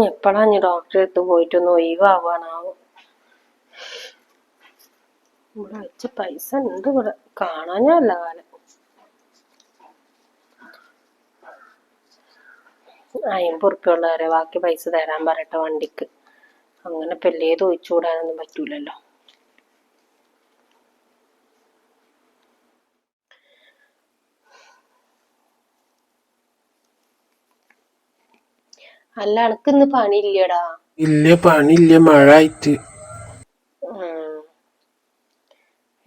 എപ്പോഴാ ഞാൻ ഡോക്ടറെ അടുത്ത് പോയിട്ടൊന്ന് ഒഴിവാവാനാവും. ഇവിടെ വെച്ച പൈസ ഉണ്ട്, ഇവിടെ കാണാനല്ല കാലം. 50 ഉറുപ്പ്യ ബാക്കി പൈസ തരാൻ പറയട്ടെ വണ്ടിക്ക്. അങ്ങനെ പെല്ലേത് ഒഴിച്ചുകൂടാനൊന്നും പറ്റൂലല്ലോ. അല്ല, അനക്ക് ഇന്ന് പണിയില്ലടാ? ഇല്ല, പണിയില്ല, മഴ ആയിട്ട്.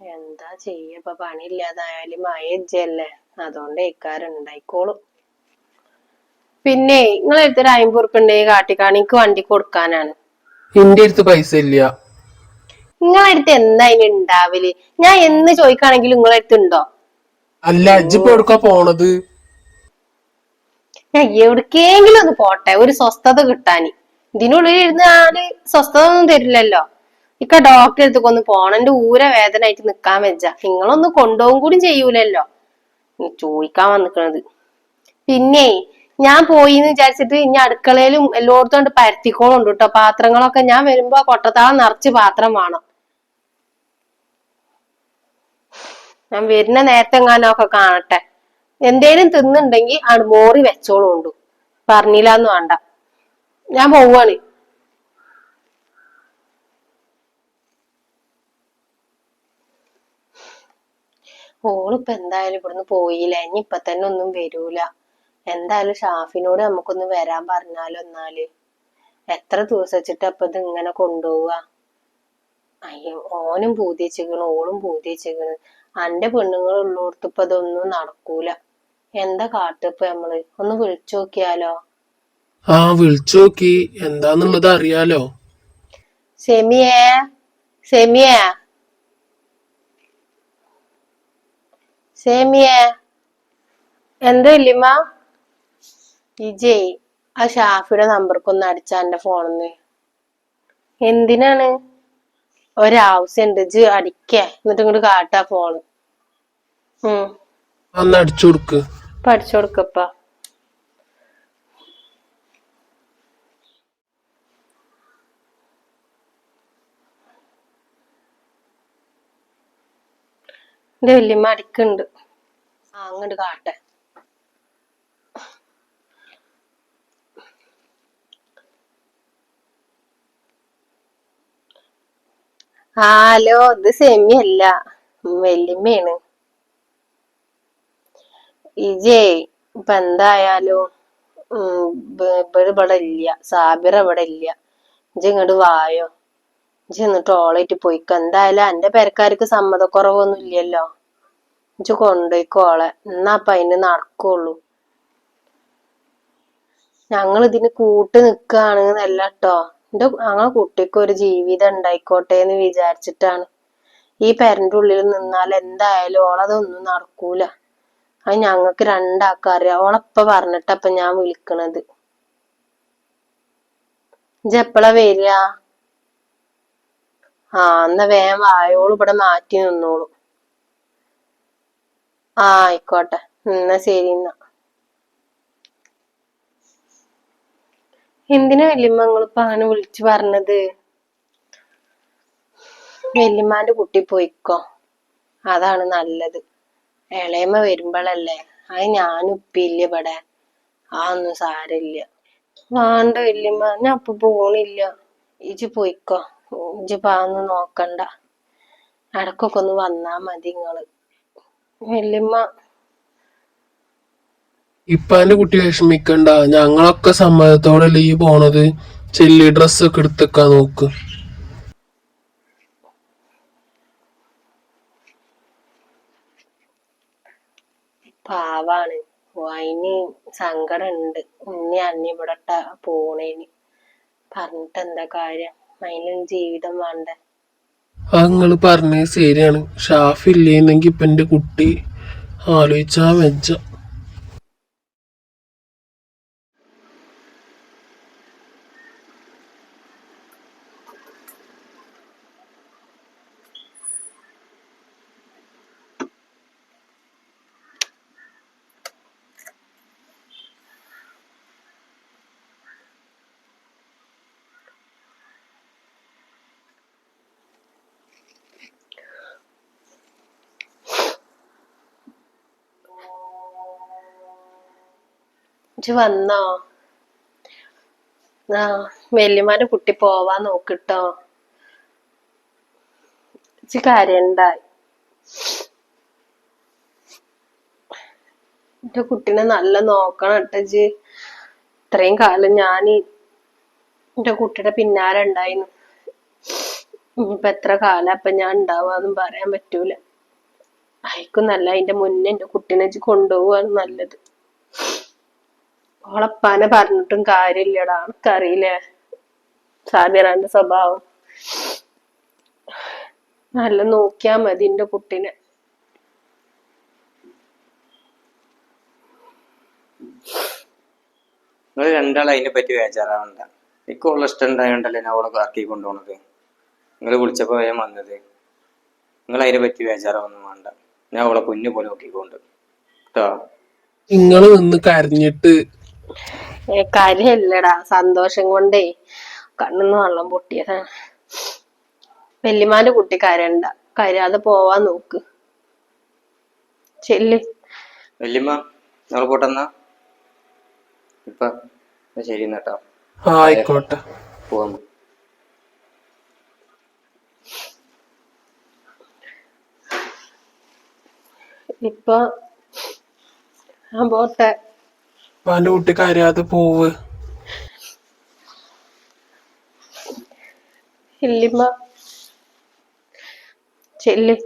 എന്താ ചെയ്യപ്പ, പണിയില്ലാതായാലും മഴയല്ലേ, അതുകൊണ്ട് ഇക്കാരുണ്ടായിക്കോളും. പിന്നെ നിങ്ങളെടുത്തൊരു 50 ഉറുപ്പ്യ ഉണ്ടെങ്കിൽ കാട്ടിക്കാണി, എനിക്ക് വണ്ടി കൊടുക്കാനാണ്. എന്റെ അടുത്ത് പൈസ ഇല്ല. നിങ്ങളടുത്ത് എന്താ അതിന് ഉണ്ടാവില്ല? ഞാൻ എന്ന് ചോദിക്കാണെങ്കിലും നിങ്ങളടുത്ത് ഉണ്ടോ? അല്ല, ഇജ്ജിപ്പോ എവിടുക്കാ പോണത്? ഞാൻ എവിടേക്കെങ്കിലും ഒന്ന് പോട്ടെ, ഒരു സ്വസ്ഥത കിട്ടാന്. ഇതിനുള്ളിൽ ഇരുന്നാല് സ്വസ്ഥത ഒന്നും തരില്ലല്ലോ. ഇക്ക ഡോക്ടറെ അടുത്തൊക്കെ ഒന്ന് പോണം, എന്റെ വേദന ആയിട്ട് നിക്കാൻ വെച്ച. നിങ്ങളൊന്ന് കൊണ്ടുപോകും കൂടി ചെയ്യൂലല്ലോ. ചോദിക്കാൻ വന്നിക്കണത്. പിന്നെ ഞാൻ പോയിന്ന് വിചാരിച്ചിട്ട് ഇനി അടുക്കളയിലും എല്ലായിടത്തും കൊണ്ട് പരത്തിക്കോളുണ്ട് കേട്ടോ. പാത്രങ്ങളൊക്കെ ഞാൻ വരുമ്പോ കൊട്ടത്താളം നിറച്ച് പാത്രം വേണം. ഞാൻ വരുന്ന നേരത്തെ എങ്ങാനൊക്കെ കാണട്ടെ. എന്തേലും തിന്നുണ്ടെങ്കിൽ ആണ് മോറി വെച്ചോളുണ്ട്, പറഞ്ഞില്ലാന്ന് വേണ്ട. ഞാൻ പോവാണ്. ഓളിപ്പ എന്തായാലും ഇവിടുന്ന് പോയില്ല, ഇനി ഇപ്പൊ തന്നെ ഒന്നും വരൂല. എന്തായാലും ഷാഫിനോട് നമുക്കൊന്ന് വരാൻ പറഞ്ഞാലോ എന്നാല്. എത്ര ദിവസം വെച്ചിട്ട് അപ്പൊ ഇത് ഇങ്ങനെ കൊണ്ടുപോവാ? അയ്യോ, ഓനും പൂതി വെച്ചിക്കണ്, ഓളും പൂതി വെച്ചിക്കണ്. അന്റെ പെണ്ണുങ്ങൾ ഉള്ളോടത്ത് ഇപ്പൊ ഇതൊന്നും നടക്കൂല. എന്താ കാട്ടിപ്പ നമ്മള്? ഒന്ന് വിളിച്ചു നോക്കിയാലോ? വിളിച്ചു നോക്കി, എന്താന്നുള്ളത് അറിയാലോ. സെമിയേ, സെമിയേ, സെമിയേ, എന്താ ഇല്ലിമ്മ? ഇജേ ആ ഷാഫിയുടെ നമ്പർക്കൊന്ന് അടിച്ചാ എന്റെ ഫോണിന്ന്. എന്തിനാണ്? ഒരാവശ്യണ്ട്, ഇജ് അടിക്കേ, എന്നിട്ട് ഇങ്ങോട്ട് കാട്ടാ ഫോണ്. അടിച്ചു കൊടുക്ക്. പഠിച്ചു കൊടുക്കപ്പ. എന്റെ വല്യമ്മ അടിക്കുന്നുണ്ട്. അങ്ങോട്ട് കാട്ടെ. ഹലോ, ഇത് സെമിയല്ല, വല്യമ്മയാണ്. ഇജേ ഇപ്പൊ എന്തായാലും ഇവിടെ ഇല്ല, സാബിറ ഇവിടെ ഇല്ല. ഇജ് ഇങ്ങോട്ട് വായോ. ഇജ് എന്നിട്ട് ഓളായിട്ട് പോയിക്കോ. എന്തായാലും എന്റെ പെരക്കാർക്ക് സമ്മതക്കുറവൊന്നും ഇല്ലല്ലോ. ഇജ് കൊണ്ടുപോയിക്കോളെ, എന്നാ അപ്പൊ അതിന് നടക്കുള്ളൂ. ഞങ്ങൾ ഇതിന് കൂട്ട് നിക്കാണ് എന്നല്ല ട്ടോ. ഞങ്ങളെ കുട്ടിക്ക് ഒരു ജീവിതം ഉണ്ടായിക്കോട്ടെ എന്ന് വിചാരിച്ചിട്ടാണ്. ഈ പെരന്റെ ഉള്ളിൽ നിന്നാൽ എന്തായാലും ഓളതൊന്നും നടക്കൂല. അത് ഞങ്ങക്ക് രണ്ടാൾക്കും അറിയാം. ഓളപ്പ പറഞ്ഞിട്ടപ്പൊ ഞാൻ വിളിക്കണത്. ഇജ് എപ്പളാ വരിക? എന്നാ വേഗം വായോള്, ഇവിടെ മാറ്റി നിന്നോളൂ. ആയിക്കോട്ടെ, എന്നാ ശരി. എന്നാ എന്തിനാ വല്യമ്മ നിങ്ങളിപ്പോ അങ്ങനെ വിളിച്ചു പറഞ്ഞത്? വല്യമ്മാന്റെ കുട്ടി പോയിക്കോ, അതാണ് നല്ലത്. ഇളയമ്മ വരുമ്പോഴല്ലേ. അത് ഞാനും ഉപ്പില്ല ഇവിടെ, ഒന്നും സാരില്ല. വേണ്ട വല്യമ്മ, ഞാൻ അപ്പൊ പോണില്ല. ഇജ് പോയിക്കോ, ഇജിപ്പോ അതൊന്നും നോക്കണ്ട. ഇടക്കൊക്കെ ഒന്ന് വന്നാ മതി നിങ്ങള്. വല്യമ്മ, ഇപ്പാന്റെ കുട്ടി വിഷമിക്കണ്ട, ഞങ്ങളൊക്കെ സമ്മതത്തോടെ ഈ പോണത്. ചെല്ലി ഡ്രസ്സൊക്കെ എടുത്തേക്കാൻ നോക്ക്. പാവാണ്, അതിന് സങ്കടമുണ്ട്. ഇനി അന്നി ഇവിടെ പോണേന് പറഞ്ഞിട്ട് എന്താ കാര്യം? അതിനും ജീവിതം വേണ്ടേ? നിങ്ങള് പറഞ്ഞത് ശരിയാണ്. ഷാഫി ഇല്ലേന്നെങ്കി ഇപ്പൊ എന്റെ കുട്ടി ആലോചിച്ചാ വെച്ച. ഇജ്ജ് വന്നോ? ആ, വല്യമാന്റെ കുട്ടി പോവാൻ നോക്കിട്ടോ. ഇജ്ജ് കരയണ്ടായി. എന്റെ കുട്ടീനെ നല്ല നോക്കണം കേട്ടോ ഇജ്ജ്. ഇത്രയും കാലം ഞാൻ എന്റെ കുട്ടിയുടെ പിന്നാലെ ഉണ്ടായിരുന്നു. ഇനിയിപ്പൊ എത്ര കാലം അപ്പൊ ഞാൻ ഉണ്ടാവാന്നും പറയാൻ പറ്റൂല. അയക്കും നല്ല അതിന്റെ മുന്നേ എന്റെ കുട്ടീനെ ഇജ്ജ് കൊണ്ടുപോവാണ് നല്ലത്. ഓളപ്പാനെ പറഞ്ഞിട്ടും കാര്യമില്ലടാ, എനിക്കറിയില്ലേ സാബിറാന്റെ സ്വഭാവം. നല്ല നോക്കിയാ മതി എന്റെ കുട്ടീനെ. നിങ്ങൾ രണ്ടാളും അതിനെ പറ്റി ബേജാറാവണ്ട. എനിക്ക് ഉള്ള ഇഷ്ടം ഉണ്ടായോണ്ടല്ലേ ഞാൻ അവളെ ആക്കി കൊണ്ടുപോണത്. നിങ്ങൾ വിളിച്ചപ്പോ ഞാൻ വന്നത്. നിങ്ങൾ അതിനെ പറ്റി ബേജാറാവൊന്നും വേണ്ട. ഞാൻ അവളെ കുഞ്ഞു പോലെ നോക്കിക്കൊണ്ട് കേട്ടോ. നിങ്ങള് നിന്ന് കരഞ്ഞിട്ട് കാര്യല്ലടാ, സന്തോഷം കൊണ്ടേ കണ്ണിന്ന് വെള്ളം പൊട്ടിയതാണ്. വല്യമാന്റെ കുട്ടി കരയണ്ട, കരയാതെ പോവാൻ നോക്ക്. ചെല്ല്. വല്യമ്മ നിങ്ങൾ പോട്ടെന്നാ. ഇപ്പൊ ശരി കേട്ടോ. ആയിക്കോട്ടെ. പോവാം. ഇപ്പൊ ഞാൻ പോട്ടെ. ഉപ്പാന്റെ കുട്ടി കരയാതെ പോവ്. ഇല്ലിമ്മ ചെല്ല്.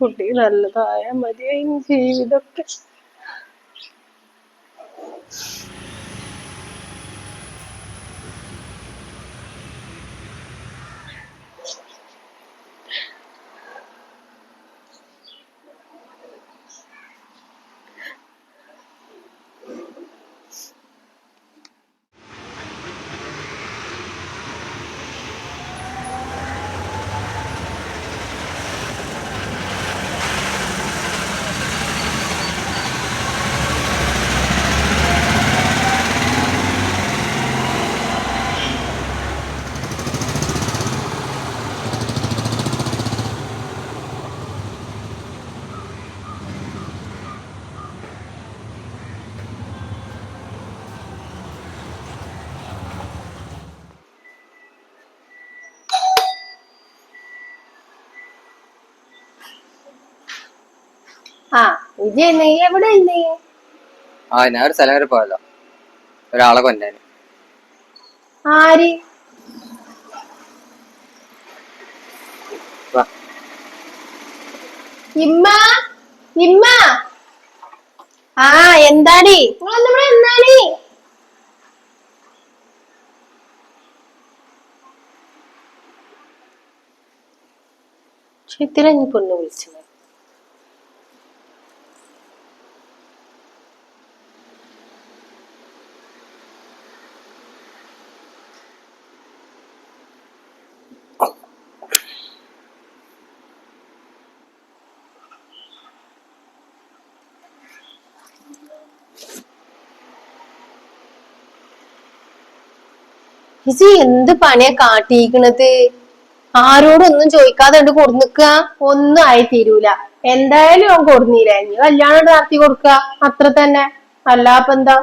കുട്ടി നല്ലതായ മതിയായി ജീവിതമൊക്കെ. ആ ഇജ്ജ് നീ എവിടെ നീ? ഞാൻ ഒരു സ്ഥലം വരെ പോയല്ലോ, ഒരാളെ കൊല്ലാന്. ആര്? ഇമ്മ ഇമ്മ. ആ എന്താടി എന്നാടി? ചിത്തിരഞ്ഞി പൊണ്ണു വിളിച്ചത്. ഇത് എന്ത് പണിയാ കാട്ടിയിരിക്കണത്? ആരോടൊന്നും ചോദിക്കാതെ കണ്ട് കൊടുന്നിക്ക, ഒന്നും ആയി തീരൂല. എന്തായാലും അവൻ കൊടുന്നീല, ഇനി കല്യാണം നടത്തി കൊടുക്ക, അത്ര തന്നെ. അല്ലാപ്പ എന്താ?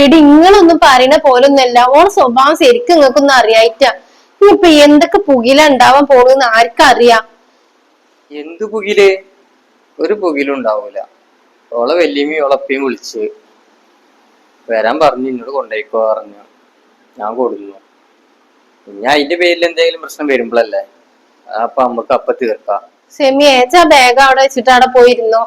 എടി ഇങ്ങളൊന്നും പറയണ പോലൊന്നല്ല, ഓൺ സ്വഭാവം ശരിക്കും നിങ്ങൾക്കൊന്നും അറിയായിട്ട. ഇനിയിപ്പൊ എന്തൊക്കെ പുകില ഉണ്ടാവാൻ പോണെന്ന് ആർക്കറിയാം? എന്ത് പുകില്? ഒരു പുകിലും ഉണ്ടാവൂല. ഓളെ വല്യമ്മയും ഓളപ്പയും വിളിച്ച് വരാൻ പറഞ്ഞു, എന്നോട് കൊണ്ടുപോയിക്കോ പറഞ്ഞു. ഞാൻ കൊടുന്നു. ഇനി അതിന്റെ പേരിൽ എന്തെങ്കിലും പ്രശ്നം വരുമ്പോഴല്ലേ അപ്പൊ നമുക്ക് അപ്പൊ തീർക്കാം. സെമി ഏച്ചാ ബാഗ് അവിടെ വെച്ചിട്ട് അവിടെ പോയിരുന്നോ?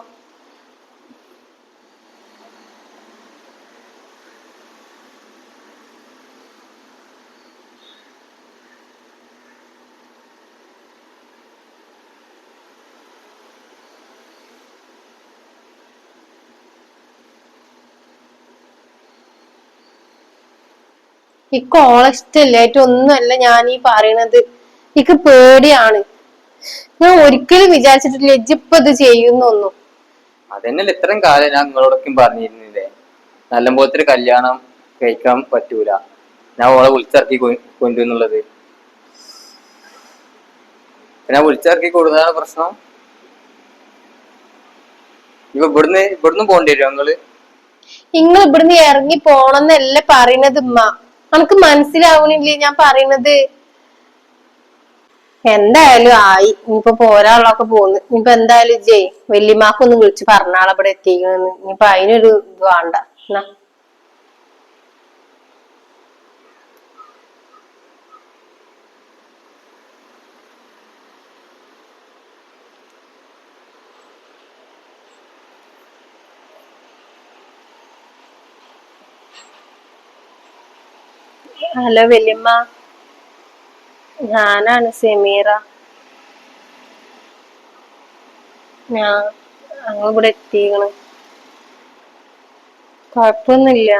ഇക്ക് ഓളെ ഇഷ്ടല്ലായിട്ട് ഒന്നുമല്ല ഞാൻ ഈ പറയണത്. ഇക്ക് പേടിയാണ്. ഞാൻ ഒരിക്കലും വിചാരിച്ചിട്ടില്ല ഇജ്ജിപ്പ ഇത് ചെയ്യുന്നൊന്നും. അതന്നെയല്ലേ ഇത്രയും കാലം ഞാൻ നിങ്ങളോടൊക്കെ പറഞ്ഞിരുന്നില്ലേ നല്ലപോലത്തെ ഒരു കല്യാണം കഴിക്കാൻ പറ്റൂല, ഞാൻ ഓളെ വിളിച്ചിറക്കി കൊണ്ടുവന്നുള്ളത്. ഞാൻ വിളിച്ചിറക്കി കൊടുത്തതാണ് പ്രശ്നം. ഇപ്പൊ ഇവിടുന്ന് പോകേണ്ടി വരും നിങ്ങള്. നിങ്ങൾ ഇവിടുന്ന് ഇറങ്ങി പോണെന്നല്ലേ പറയണത് ഉമ്മ. നമുക്ക് മനസ്സിലാവണില്ലേ ഞാൻ പറയണത്? എന്തായാലും ആയി. ഇനിയിപ്പൊ പോരാളൊക്കെ പോന്ന്. ഇനിയിപ്പൊ എന്തായാലും ജയ് വല്യമാക്കൊന്ന് വിളിച്ച് പറഞ്ഞാളെ ഇവിടെ എത്തിക്കണെന്ന്. ഇനിയിപ്പൊ അതിനൊരു ഇത് വേണ്ട. എന്നാ ഹലോ വല്യമ്മ, ഞാനാണ് സെമീറ. ഞങ്ങളിവിടെ എത്തിക്കണ്. കൊഴപ്പൊന്നുമില്ല.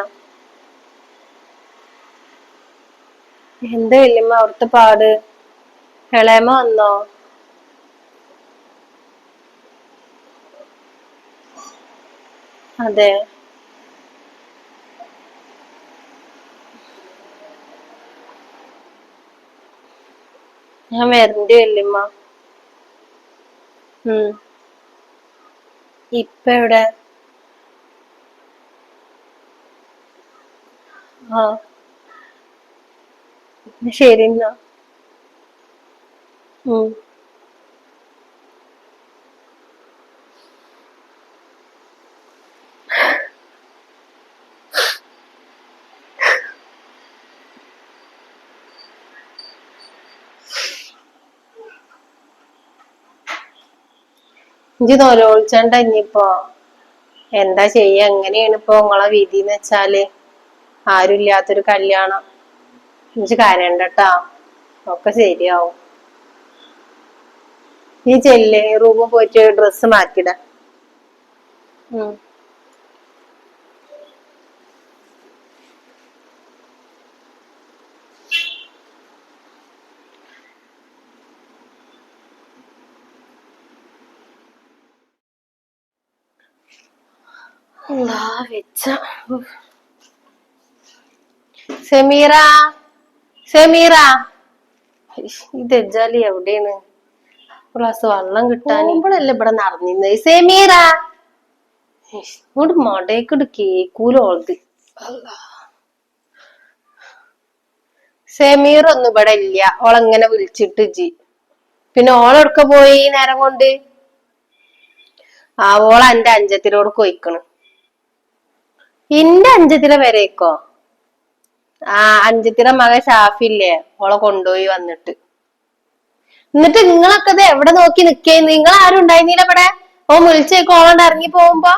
എന്താ വല്യമ്മ അവിടുത്തെ പാട്? ഇളയമ്മ വന്നോ? അതെ, ഞാൻ വരണ്ട് വല്യമ്മ. ഇപ്പൊ എവിടെ? ആ ശരി എന്നാ. ഇജ്ജ് നോലോളിച്ചണ്ട. ഇനിയിപ്പോ എന്താ ചെയ്യ? എങ്ങനെയാണ് ഇപ്പൊ നിങ്ങളെ വിധിന്ന് വെച്ചാല്? ആരുമില്ലാത്തൊരു കല്യാണം. ഇജ്ജ് കരണ്ടട്ടാ, ഒക്കെ ശരിയാവും. നീ ചെല്ല്, റൂമിൽ പോയിട്ട് ഡ്രസ്സ് മാറ്റിട. വെച്ച സെമീറ, സെമീറ, ഇത് എജാലി എവിടെയാണ്? ഒരു ഗ്ലാസ് വെള്ളം കിട്ടാൻ ഇവിടെയല്ലേ ഇവിടെ നടന്നിരുന്നത്. സെമീറ, ഇങ്ങോട്ട് മടേക്കിട്ട് കേക്കൂലോളത്. സെമീർ ഒന്നും ഇവിടെ ഇല്ല. ഓളെങ്ങനെ വിളിച്ചിട്ട് ജി പിന്നെ ഓളെടുക്ക പോയി നേരം കൊണ്ട്? ഓള എന്റെ അഞ്ചത്തിനോട് കൊയ്ക്കണ്. ഇന്റെ അഞ്ചത്തിനെ വരേക്കോ? അഞ്ചത്തിനെ മകൻ ഷാഫില്ലേ, ഓളെ കൊണ്ടുപോയി വന്നിട്ട്. എന്നിട്ട് നിങ്ങളൊക്കെ ഇത് എവിടെ നോക്കി നിക്കേന്ന്? നിങ്ങൾ ആരും ഉണ്ടായിരുന്നില്ല ഇവിടെ? ഓൻ വിളിച്ചേക്ക് ഓളോണ്ട് ഇറങ്ങി പോകുമ്പോ?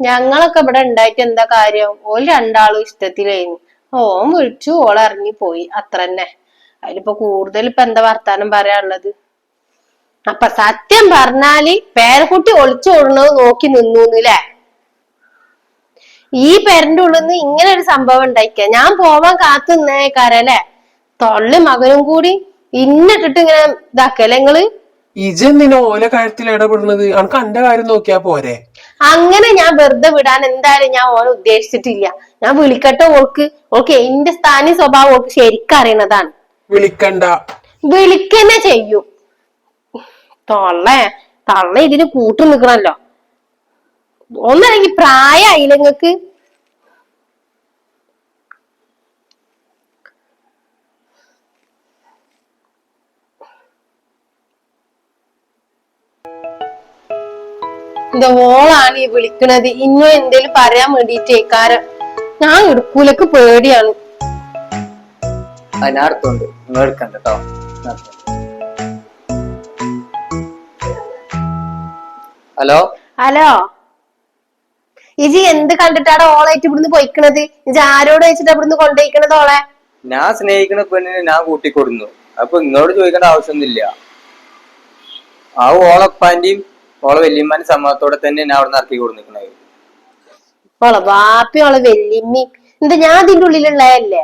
ഞങ്ങളൊക്കെ ഇവിടെ ഉണ്ടായിട്ട് എന്താ കാര്യം? ഓൾ രണ്ടാളും ഇഷ്ടത്തിലായിരുന്നു. ഓൻ വിളിച്ചു, ഓളെ ഇറങ്ങി പോയി, അത്ര തന്നെ. അതിലിപ്പോ കൂടുതൽ ഇപ്പൊ എന്താ വർത്താനം പറയാനുള്ളത്? അപ്പൊ സത്യം പറഞ്ഞാല് പേരക്കുട്ടി ഒളിച്ചോടുന്നത് നോക്കി നിന്നൂന്നില്ലേ? ഈ പേരന്റെ ഉള്ളിൽ നിന്ന് ഇങ്ങനെ ഒരു സംഭവം ഉണ്ടായിക്ക. ഞാൻ പോവാൻ കാത്തു നിന്നേക്കാരല്ലേ? തൊള്ളി മകനും കൂടി ഇന്നിട്ടിട്ട് ഇങ്ങനെ ഇതാക്കല്ലേ നിങ്ങള്? ഇജെന്തിനാ ഓല കാര്യത്തിൽ ഇടപെടുന്നത്? അനക്ക് എന്റെ കാര്യം നോക്കിയാ പോരെ? അങ്ങനെ ഞാൻ വെറുതെ വിടാൻ എന്തായാലും ഞാൻ ഓനെ ഉദ്ദേശിച്ചിട്ടില്ല. ഞാൻ വിളിക്കട്ടെ ഓൾക്ക്. ഓൾക്ക് എന്റെ സ്ഥാനി സ്വഭാവം ഓൾക്ക് ശരിക്കും അറിയണതാണ്. വിളിക്കണ്ട. വിളിക്കന്നെ ചെയ്യും. തള്ള ഇതിന് കൂട്ടു നിക്കണല്ലോ. ഒന്നല്ലെങ്കിൽ പ്രായമായില്ല നിങ്ങക്ക്? ഇത് ഓളാണ് ഈ വിളിക്കണത്. ഇന്നും എന്തേലും പറയാൻ വേണ്ടിട്ടേ. ഞാൻ എടുക്കൂലക്ക് പേടിയാണ്. ഞാൻ എടുത്തോണ്ട് നിങ്ങൾ എടുക്കണ്ട കേട്ടോ. ഹലോ ഹലോ, ഇജി എന്ത് കണ്ടിട്ടാണ് ഓളായിട്ട് ഇവിടുന്ന് പൊയ്ക്കണത്? ഇജി ആരോട് വെച്ചിട്ട് ഇവിടുന്ന് കൊണ്ടുപോയിക്കണത് ഓളെ? ഞാൻ സ്നേഹിക്കുന്ന പെണ്ണിനെ ഞാൻ കൂട്ടിക്കൊടുന്നു. അപ്പൊ നിങ്ങളോട് ചോദിക്കേണ്ട ആവശ്യമൊന്നുമില്ല. ആ ഓളപ്പാന്റെയും ഓളെ വല്യമ്മാന്റെ സമ്മതത്തോടെ തന്നെ ഞാൻ അവിടെ ഇറക്കി കൊടുക്കുന്നത്. ഓളെ ബാപ്പി ഓളെ വല്യമ്മി എന്താ ഞാൻ ഇതിന്റെ ഉള്ളിലുള്ളതല്ലേ?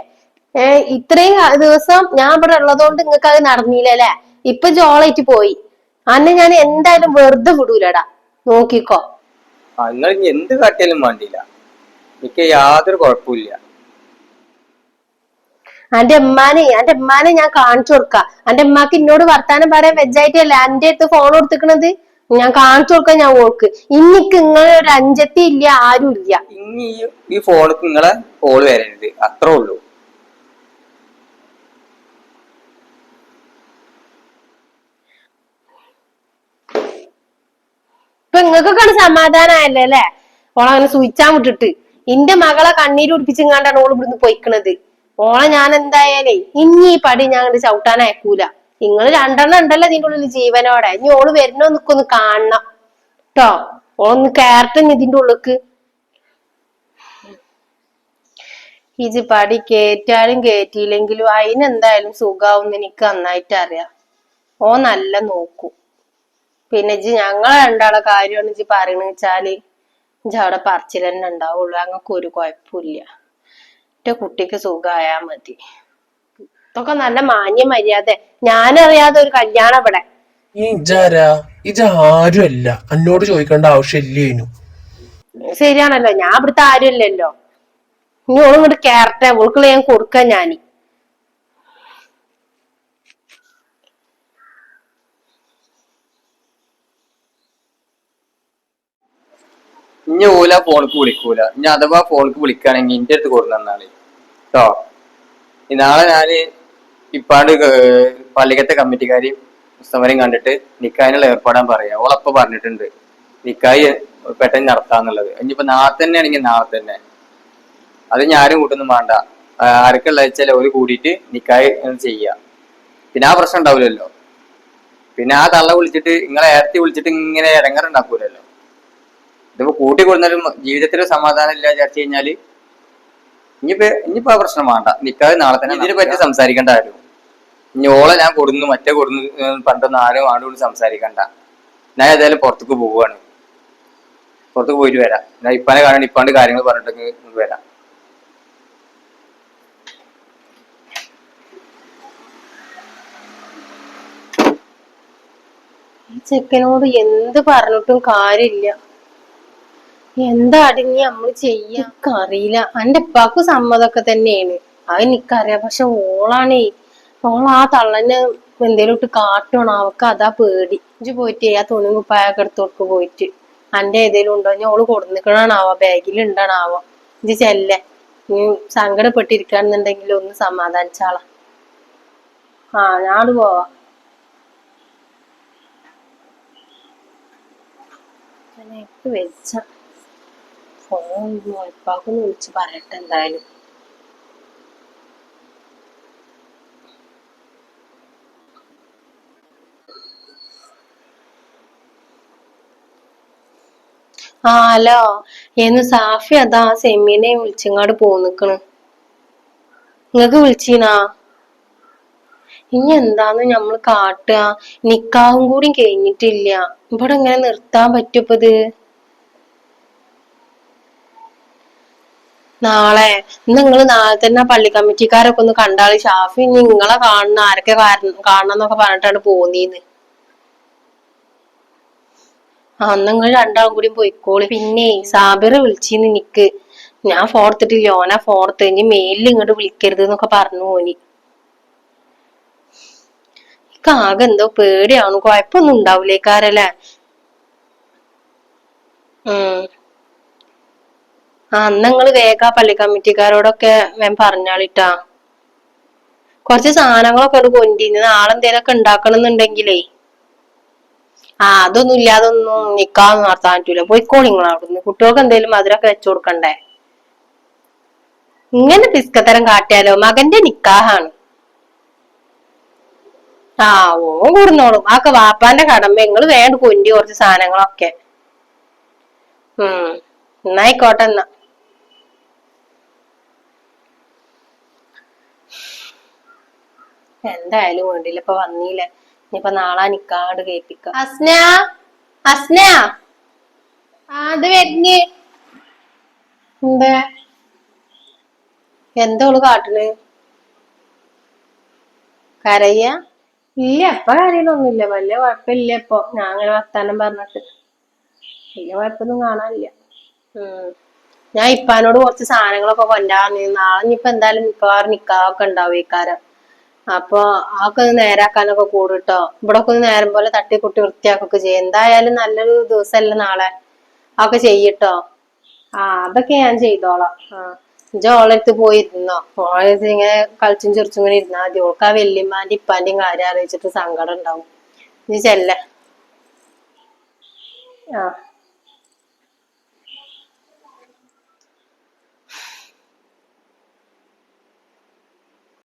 ഇത്രയും ദിവസം ഞാൻ ഇവിടെ ഉള്ളതുകൊണ്ട് നിങ്ങൾക്ക് അത് നടന്നില്ലല്ലേ? ഇപ്പൊ ജോളായിട്ട് പോയി. അന്നെ ഞാൻ എന്തായാലും വെറുതെ വിടൂലടാ, നോക്കിക്കോ. നിങ്ങൾ ഇനി എന്ത് കാട്ടിയാലും വേണ്ടിയില്ല, എനിക്ക് യാതൊരു കുഴപ്പമില്ല. അന്റെ ഉമ്മാനെ ഞാൻ കാണിച്ചു കൊടുക്ക. അന്റെ ഉമ്മാക്ക് എന്നോട് വർത്താനം പറയാൻ വെജായിട്ടല്ല എന്റെ അടുത്ത് ഫോൺ കൊടുത്തിക്കണത്. ഞാൻ കാണിച്ചു കൊടുക്കാം ഞാൻ ഓൾക്ക്. ഇന്നിക്ക് ഇങ്ങനെ ഒരു അഞ്ചത്തി ഇല്ല, ആരും ഇല്ല. ഇനി ഈ ഫോണിക്ക് നിങ്ങളെ കോള് വരരുത്, അത്രേ ഉള്ളൂ. ഇപ്പൊ നിങ്ങൾക്കൊക്കെ സമാധാനമായല്ലേ അല്ലെ? ഓളങ്ങനെ സൂയിച്ചാൻ വിട്ടിട്ട് ഇന്റെ മകളെ കണ്ണീര് കുടിപ്പിച്ചിങ്ങാണ്ടാണ് ഓള് ഇവിടുന്ന് പൊയ്ക്കണത്. ഓളെ ഞാൻ എന്തായാലേ ഇനി ഈ പടി ഞാൻ ചവിട്ടാൻ അയക്കൂല. നിങ്ങൾ രണ്ടെണ്ണം ഉണ്ടല്ലോ ഇതിന്റെ ഉള്ളിൽ ജീവനോടെ. ഇനി ഓള് വരുന്നോ നിക്കൊന്ന് കാണണം കേട്ടോ. ഓളൊന്ന് കേറട്ടെ ഇതിന്റെ ഉള്ളിക്ക്. ഇജ് പടി കേറ്റാലും കേറ്റിയില്ലെങ്കിലും അതിനെന്തായാലും സുഖാവും എനിക്ക് നന്നായിട്ട് അറിയാം. ഓ നല്ല നോക്കൂ. പിന്നെ ഇജ് ഞങ്ങളെ രണ്ടാളെ കാര്യമാണ് ഇജ് പറയണെന്ന് വെച്ചാല് ഇജ് അവിടെ പറച്ചിൽ തന്നെ ഉണ്ടാവുള്ളൂ. ഞങ്ങൾക്ക് ഒരു കുഴപ്പമില്ല. എന്റെ കുട്ടിക്ക് സുഖമായാ മതി. ഇതൊക്കെ നല്ല മാന്യ മര്യാദ. ഞാനറിയാതെ ഒരു കല്യാണം ഇവിടെ. ഇജ ആരുമല്ല, എന്നോട് ചോദിക്കേണ്ട ആവശ്യമില്ലേനു. ശരിയാണല്ലോ, ഞാൻ ഇവിടുത്തെ ആരുമല്ലല്ലോ. ഇനി ഓളും ഇങ്ങോട്ട് കേറട്ടെ, ഓൾക്കുള്ള ഞാൻ കൊടുക്കാം ഞാന്. ഇനി ഓല ഫോണിക്ക് വിളിക്കൂല. ഇനി അഥവാ ഫോണിക്ക് വിളിക്കുകയാണെങ്കിൽ എന്റെ അടുത്ത് കൊടുന്നാളി കേട്ടോ. നാളെ ഞാന് ഇപ്പാണ്ട് പള്ളിക്കത്തെ കമ്മിറ്റിക്കാരി സമരം കണ്ടിട്ട് നിക്കാനുള്ള ഏർപ്പാടാൻ പറയാം. ഓളപ്പ പറഞ്ഞിട്ടുണ്ട് നിക്കായി പെട്ടെന്ന് നടത്താന്നുള്ളത്. ഇനിയിപ്പോ നാളെ തന്നെ ആണെങ്കിൽ നാളെ തന്നെ. അത് ഞാനും കൂട്ടൊന്നും വേണ്ട. ആർക്കുള്ള വെച്ചാൽ ഒരു കൂടിയിട്ട് നിക്കായി ചെയ്യാം. പിന്നെ ആ പ്രശ്നം ഉണ്ടാവില്ലല്ലോ. പിന്നെ ആ തള്ള വിളിച്ചിട്ട് നിങ്ങളെ ഏർത്തി വിളിച്ചിട്ട് ഇങ്ങനെ ഇടങ്ങറുണ്ടാക്കൂലല്ലോ. ഇതിപ്പോ കൂട്ടി കൊടുന്നാലും ജീവിതത്തിൽ സമാധാനം ഇല്ല വിചാരിച്ചു കഴിഞ്ഞാല് ഇനിയിപ്പോ ആ പ്രശ്നം വേണ്ട. നിക്കാതെ നാളെ തന്നെ ഇതിനെ പറ്റി സംസാരിക്കേണ്ട ആരും. ഇനി ഓളെ ഞാൻ കൊടുന്നു മറ്റേ കൊടുന്നു പണ്ടൊന്നും ആരും ആണ്ടുകൊണ്ട് സംസാരിക്കണ്ട. ഞാൻ ഏതായാലും പുറത്തേക്ക് പോവുകയാണ്. പുറത്തേക്ക് പോയിട്ട് വരാം. ഞാൻ ഇപ്പാനെ കാണാൻ ഇപ്പാണ്ട് കാര്യങ്ങൾ പറഞ്ഞിട്ട് വരാം. ചെക്കനോട് എന്ത് പറഞ്ഞിട്ടും കാര്യമില്ല. എന്താ അടങ്ങി നമ്മള് ചെയ്യാൻ അറിയില്ല. എന്റെ ഉപ്പാക്കും സമ്മതൊക്കെ തന്നെയാണ്, അത് എനിക്കറിയാം. പക്ഷെ ഓളാണേ, ആ തള്ളനെ എന്തേലും ഇട്ട് കാട്ടണം. അവക്ക് അതാ പേടി. ഇജ്ജ് പോയിട്ട് ആ തുണി കുപ്പായൊക്കെ എടുത്തോർക്ക് പോയിട്ട് അന്റെ ഏതേലും ഉണ്ടോ? ഞാൻ ഓള് കൊടുന്നിക്കണാവോ, ബാഗിൽ ഉണ്ടാണാവോ. ഇജ്ജ് ചെല്ലേ. നീ സങ്കടപ്പെട്ടിരിക്കാന്നുണ്ടെങ്കിൽ ഒന്ന് സമാധാനിച്ചാളാ. ഞാട് പോവാ. വെച്ച ഫോൺ ഉപ്പാക്കൊന്ന് വിളിച്ച് പറയട്ടെ എന്തായാലും. ഹലോ, എന്ന് സാഫി അതാ സെമീനെ വിളിച്ചിങ്ങാട് പോന്നിക്കണ്. നിങ്ങക്ക് വിളിച്ചീനാ? ഇനി എന്താന്ന് ഞമ്മള് കാട്ടുക? നിക്കാഹും കൂടി കഴിഞ്ഞിട്ടില്ല. ഇവിടെ ഇങ്ങനെ നിർത്താൻ പറ്റുപ്പത്? നാളെ നിങ്ങള് നാളെ തന്നെ പള്ളി കമ്മിറ്റിക്കാരൊക്കെ ഒന്ന് കണ്ടാളി. ഷാഫി ഇനി നിങ്ങളെ കാണണം, ആരൊക്കെ കാണണം എന്നൊക്കെ പറഞ്ഞിട്ടാണ് പോന്നീന്ന്. നിങ്ങൾ രണ്ടാളും കൂടി പോയിക്കോളി. പിന്നെ സാബിറ് വിളിച്ചിന്ന് നിക്ക്. ഞാൻ ഫോൺ എടുത്തിട്ടില്ല, ഓനാ ഫോൺ എടുത്ത്. ഇനി മേലിൽ ഇങ്ങോട്ട് വിളിക്കരുത് എന്നൊക്കെ പറഞ്ഞു ഓന്. ആകെ എന്തോ പേടിയാണ്. കുഴപ്പമൊന്നും ഉണ്ടാവൂലേക്കാരല്ലേ? നിങ്ങള് വേഗം പള്ളി കമ്മിറ്റിക്കാരോടൊക്കെ പറഞ്ഞാളിട്ടാ. കുറച്ച് സാധനങ്ങളൊക്കെ ഉണ്ട് കൊണ്ടിന്ന്. നാളെ എന്തേലൊക്കെ ഉണ്ടാക്കണം എന്നുണ്ടെങ്കിലേ. അതൊന്നും ഇല്ലാതൊന്നും നിക്കാന്ന് നടത്താൻ പറ്റൂല. പോയിക്കോളി നിങ്ങൾ അവിടുന്ന്. കുട്ടികൾക്ക് എന്തേലും മധുരമൊക്കെ വെച്ചു കൊടുക്കണ്ടേ? ഇങ്ങനെ പിസ്കത്തരം കാട്ടിയാലോ? മകന്റെ നിക്കാഹാണ്. ആ ഓൻ കൂടുന്നോളും. ആക്കെ വാപ്പാന്റെ കടമ്പ. നിങ്ങള് വേണ്ട കൊണ്ടി കുറച്ച് സാധനങ്ങളൊക്കെ. എന്നായിക്കോട്ടെ എന്നാ. എന്തായാലും വേണ്ടില്ല, ഇപ്പൊ വന്നീല്ലേ. ഇനിയിപ്പൊ നാളെ നിക്കാണ്ട് കേൾപ്പിക്ക. അസ്ന, അസ്ന, അത് വരുന്നേ. എന്താ എന്താ ഓള് കാട്ടണ്? കരയ? ഇല്ല, ഇപ്പൊ കരയണൊന്നുമില്ല. വലിയ കുഴപ്പമില്ല. ഇപ്പൊ ഞാൻ അങ്ങനെ വർത്താനം പറഞ്ഞിട്ട് വലിയ കുഴപ്പമൊന്നും കാണാനില്ല. ഞാൻ ഇപ്പാനോട് കുറച്ച് സാധനങ്ങളൊക്കെ കൊണ്ടാന്ന്. നാളെ ഇനിയിപ്പൊ എന്തായാലും മിക്കവാറും നിക്കാഹൊക്കെ ഉണ്ടാവും ഇക്കാരം. അപ്പൊ ആക്കെ ഒന്ന് നേരാക്കാനൊക്കെ കൂടിട്ടോ. ഇവിടെ ഒക്കെ ഒന്ന് നേരം പോലെ തട്ടിക്കുട്ടി വൃത്തിയാക്കൊക്കെ ചെയ്യും. എന്തായാലും നല്ലൊരു ദിവസമല്ല നാളെ. അതൊക്കെ ചെയ്യട്ടോ. അതൊക്കെ ഞാൻ ചെയ്തോളാം. ഇജ്ജ് ഓളടുത്ത് പോയിരുന്നോ? ഓളടുത്ത് ഇങ്ങനെ കളിച്ചും ചിറിച്ചും ഇങ്ങനെ ഇരുന്നാ മതി. ഓൾക്ക് ആ വല്യമ്മാന്റെ ഇപ്പാന്റെയും കാര്യം ആലോചിച്ചിട്ട് സങ്കടം ഉണ്ടാവും. നീ ചെല്ല.